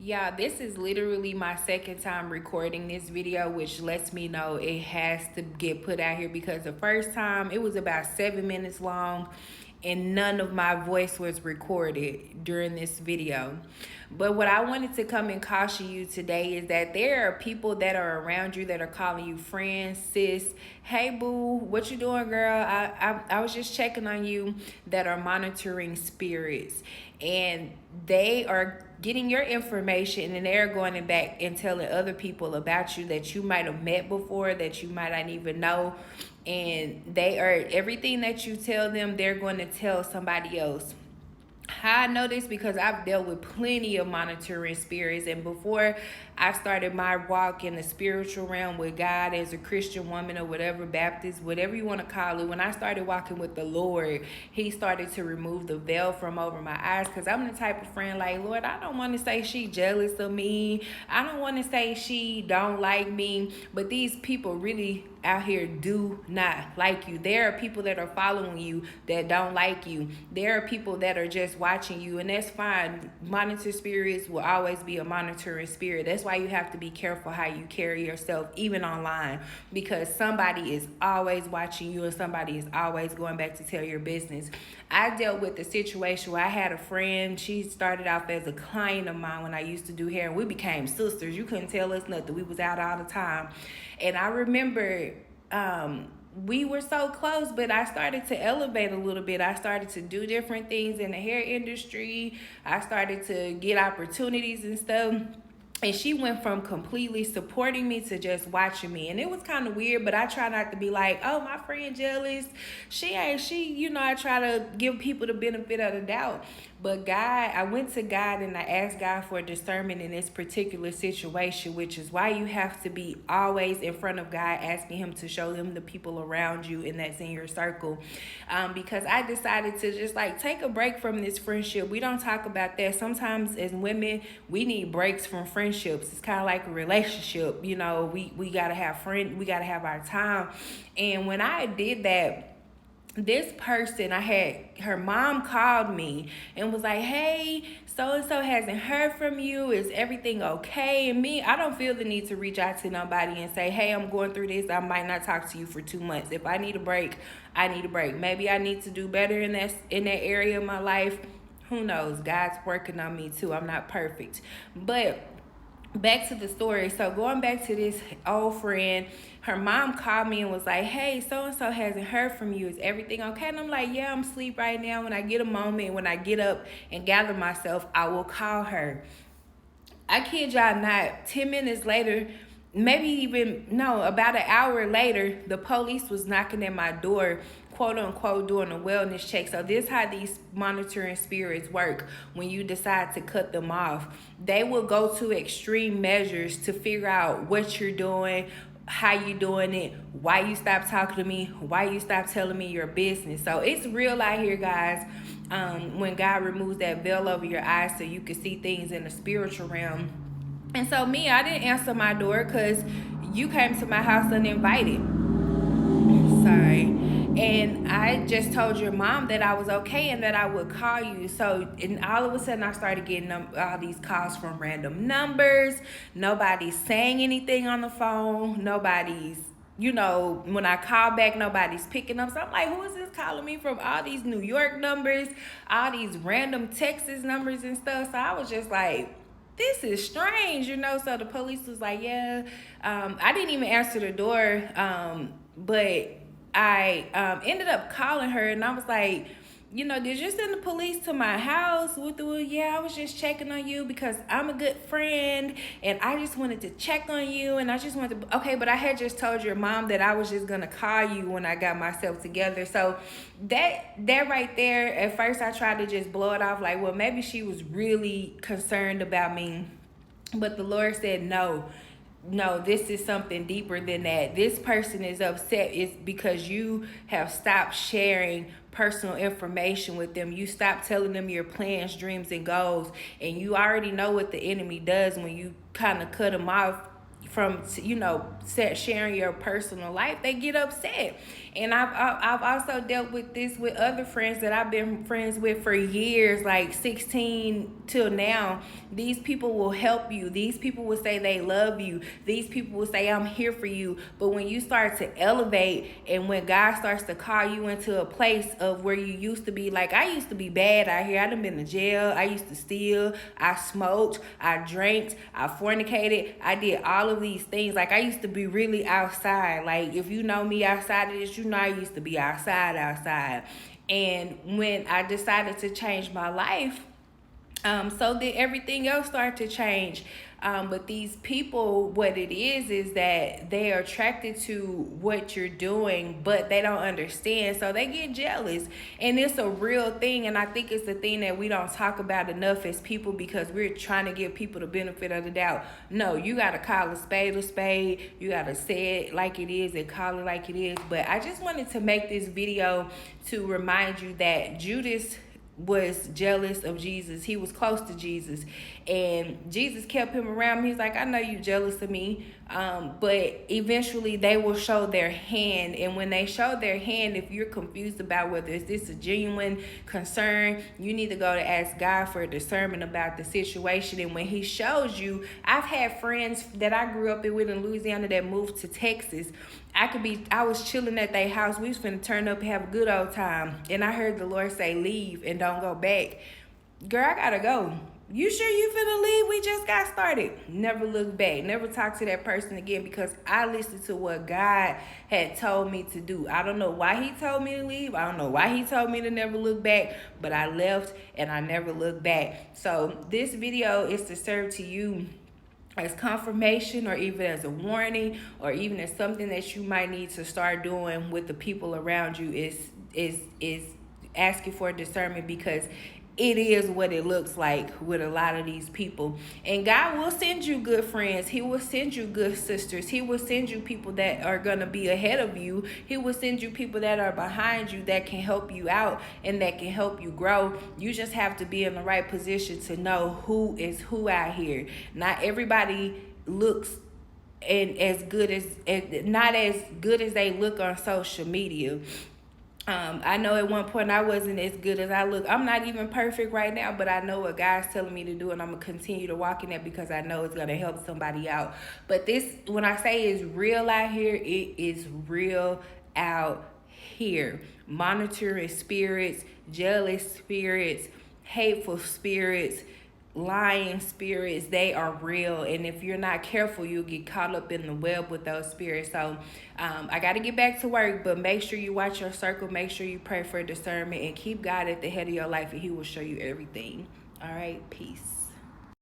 Yeah, this is literally my second time recording this video, which lets me know it has to get put out here because the first time it was about 7 minutes long and none of my voice was recorded during this video. But what I wanted to come and caution you today is that there are people that are around you that are calling you friends, sis, hey boo, what you doing, girl? I was just checking on you, that are monitoring spirits. And they are getting your information and they're going back and telling other people about you that you might have met before, that you might not even know. And they are, everything that you tell them, they're going to tell somebody else. How I know this because I've dealt with plenty of monitoring spirits, and before I started my walk in the spiritual realm with God as a Christian woman or whatever, Baptist, whatever you want to call it, when I started walking with the Lord, He started to remove the veil from over my eyes, because I'm the type of friend like, Lord, I don't want to say she jealous of me. I don't want to say she don't like me, but these people really out here do not like you. There are people that are following you that don't like you. There are people that are just watching you, and that's fine. Monitor spirits will always be a monitoring spirit. That's why you have to be careful how you carry yourself, even online, because somebody is always watching you and somebody is always going back to tell your business. I dealt with a situation where I had a friend. She started off as a client of mine when I used to do hair, and we became sisters. You couldn't tell us nothing. We was out all the time. And I remember we were so close, but I started to elevate a little bit. I started to do different things in the hair industry. I started to get opportunities and stuff. And she went from completely supporting me to just watching me. And it was kind of weird, but I try not to be like, oh, my friend jealous. She ain't, I try to give people the benefit of the doubt. But God, I went to God and I asked God for discernment in this particular situation, which is why you have to be always in front of God, asking Him to show Him the people around you and that's in your circle. Because I decided to just like take a break from this friendship. We don't talk about that. Sometimes as women, we need breaks from friendships. It's kind of like a relationship. We gotta have we gotta have our time. And when I did that, this person, her mom called me and was like, hey, so and so hasn't heard from you, is everything okay? And me, I don't feel the need to reach out to nobody and say, hey, I'm going through this, I might not talk to you for 2 months. If I need a break, I need a break. Maybe I need to do better in that area of my life. Who knows? God's working on me too. I'm not perfect. But back to the story. So going back to this old friend, her mom called me and was like, hey, so and so hasn't heard from you, is everything okay? And I'm like, yeah, I'm asleep right now. When I get a moment, when I get up and gather myself, I will call her. I kid y'all not, 10 minutes later, maybe even, no, about an hour later, the police was knocking at my door, quote unquote, doing a wellness check. So this is how these monitoring spirits work. When you decide to cut them off, they will go to extreme measures to figure out what you're doing, how you doing it, why you stop talking to me, why you stop telling me your business. So it's real out here, guys. When God removes that veil over your eyes so you can see things in the spiritual realm. And so me, I didn't answer my door because you came to my house uninvited. Sorry. And I just told your mom that I was okay and that I would call you. So, and all of a sudden I started getting all these calls from random numbers. Nobody's saying anything on the phone. Nobody's, when I call back, nobody's picking up. So I'm like, who is this calling me from all these New York numbers, all these random Texas numbers and stuff? So I was just like, this is strange, So the police was like, yeah. I didn't even answer the door, but I ended up calling her and I was like, did you send the police to my house? Yeah, I was just checking on you because I'm a good friend and I just wanted to check on you and I just wanted to, okay, but I had just told your mom that I was just gonna call you when I got myself together. So that right there, at first I tried to just blow it off like, well, maybe she was really concerned about me. But the Lord said, no, this is something deeper than that. This person is upset is because you have stopped sharing personal information with them. You stopped telling them your plans, dreams, and goals. And you already know what the enemy does when you kind of cut them off sharing your personal life, they get upset. And I've also dealt with this with other friends that I've been friends with for years, like 16 till now. These people will help you. These people will say they love you. These people will say I'm here for you. But when you start to elevate, and when God starts to call you into a place of where you used to be, like I used to be bad out here. I done been to jail. I used to steal. I smoked. I drank. I fornicated. I did all of these things. Like I used to be really outside. Like if you know me outside of this, you know I used to be outside. And when I decided to change my life, so that everything else started to change. But these people, what it is that they are attracted to what you're doing, but they don't understand. So they get jealous. And it's a real thing. And I think it's the thing that we don't talk about enough as people, because we're trying to give people the benefit of the doubt. No, you got to call a spade a spade. You got to say it like it is and call it like it is. But I just wanted to make this video to remind you that Judas was jealous of Jesus. He was close to Jesus, and Jesus kept him around. He's like, I know you jealous of me, but eventually they will show their hand. And when they show their hand, if you're confused about whether is this a genuine concern, you need to go to ask God for discernment about the situation. And when he shows you, I've had friends that I grew up with in Louisiana that moved to Texas. I was chilling at their house. We was finna turn up and have a good old time. And I heard the Lord say, leave and don't go back. Girl, I gotta go. You sure you finna leave? We just got started. Never look back. Never talk to that person again, because I listened to what God had told me to do. I don't know why he told me to leave. I don't know why he told me to never look back, but I left and I never looked back. So this video is to serve to you as confirmation, or even as a warning, or even as something that you might need to start doing with the people around you, is asking for discernment, because it is what it looks like with a lot of these people. And God will send you good friends. He will send you good sisters. He will send you people that are going to be ahead of you. He will send you people that are behind you that can help you out and that can help you grow. You just have to be in the right position to know who is who out here. Not everybody looks and as good as not as good as they look on social media. I know at one point I wasn't as good as I look. I'm not even perfect right now, but I know what God's telling me to do, and I'm gonna continue to walk in that, because I know it's gonna help somebody out. But this, when I say it's real out here, it is real out here. Monitoring spirits, jealous spirits, hateful spirits, lying spirits, they are real. And if you're not careful, you'll get caught up in the web with those spirits. So I got to get back to work, but make sure you watch your circle. Make sure you pray for discernment, and keep God at the head of your life, and he will show you everything. All right, peace.